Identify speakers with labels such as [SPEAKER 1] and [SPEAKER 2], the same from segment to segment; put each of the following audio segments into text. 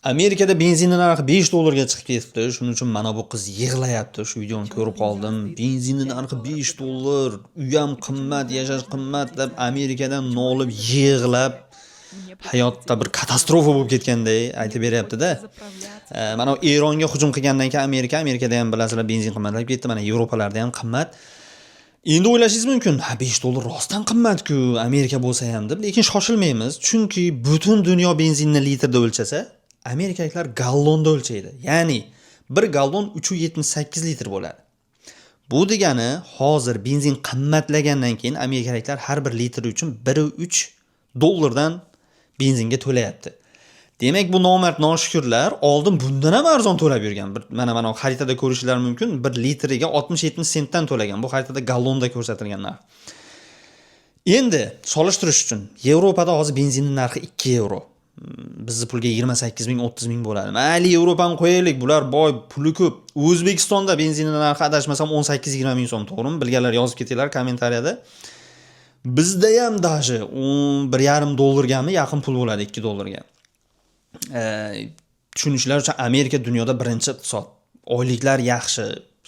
[SPEAKER 1] Amerikada benzinning narxi $5 chiqib ketibdi. Shuning uchun mana bu qiz yig'layapti. Shu videoni ko'rib qoldim. Benzinning narxi $5, uyam qimmat, yashash qimmat deb Amerikadan nolib yig'lab hayotda bir katastrofa bo'lib ketganday aytib beryapti-da. Mana Eronga hujum qilgandan keyin Amerikada ham bilasizlar benzin qimmatlab ketdi. Mana Yevropalarda ham qimmat. Endi o'ylashingiz mumkin, $5 rostdan qimmat-ku, Amerika bo'lsa ham deb, lekin shoshilmaymiz, chunki butun dunyo benzinni litrda o'lchasa, amerikaliklar gallonda o'lchaydi. Ya'ni bir gallon 378 litr bo'ladi. Bu degani, hozir benzin qimmatlagandan keyin amerikaliklar har bir litr uchun $1.3 benzinga to'layapti. Demak, bu nomard noshukurlar oldin bundan ham arzon to'lab yurgan. Mana xaritada ko'rishingiz mumkin, 1 litriga 60-70 sentdan to'lagan. Bu xaritada gallonda ko'rsatilgan narx. Endi solishtirish uchun Yevropada hozir benzinning narxi €2. Bizning pulga 28 ming, 30 ming bo'ladi. Mayli Yevropani qo'yaylik, bular boy, puli ko'p. O'zbekistonda benzinning narxi adashmasam 18-20 ming so'm, to'g'rimi? Bilganlar yozib ketinglar kommentariyada. Bizda ham dashi $1.5 gami yaqin pul bo'ladi $2 ga. Tushunishlar uchun Amerika dunyoda birinchi iqtisod. Oyliklar yaxshi,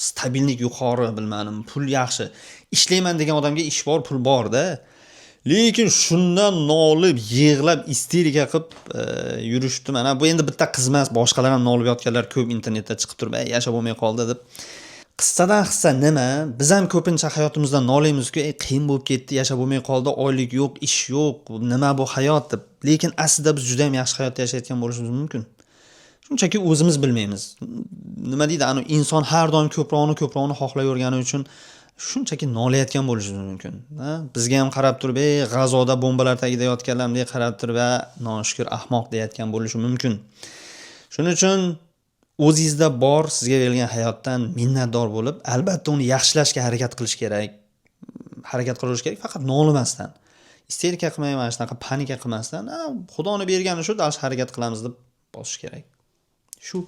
[SPEAKER 1] stabillik yuqori, bilmadim, pul yaxshi. Ishlayman degan odamga ish bor, pul bor-da. Lekin shundan nolib, yig'lab, isterika qilib yurishdi. Mana bu endi bitta qiz emas, boshqalar ham nolib yotganlar ko'p internetda chiqib turib, yashab bo'lmay qoldi deb. Qissadan hissa nima? Biz ham ko'pincha hayotimizdan nolaymiz-ku, qiyin bo'lib ketdi, yashab bo'lmay qoldi, oylik yo'q, ish yo'q, nima bu hayot deb. Lekin aslida biz juda ham yaxshi hayot yashayotgan bo'lishimiz mumkin. Shunchaki o'zimiz bilmaymiz. Nima deydi, inson har doim ko'proqni xohlayotgani uchun shunchaki nolayotgan bo'lishimiz mumkin. Bizga ham qarab turib, G'azoda bombalar tagida yotganlarga qarab turib, noshukur ahmoq deyotgan bo'lishi mumkin. Shuning uchun o'zingizda bor, sizga berilgan hayotdan minnatdor bo'lib, albatta uni yaxshilashga harakat qilish kerak. Faqat nolimasdan. Isterika qilmay, mana shunaqa panika qilmasdan, Xudoning bergani shu, harakat qilamiz deb bosish kerak. Shu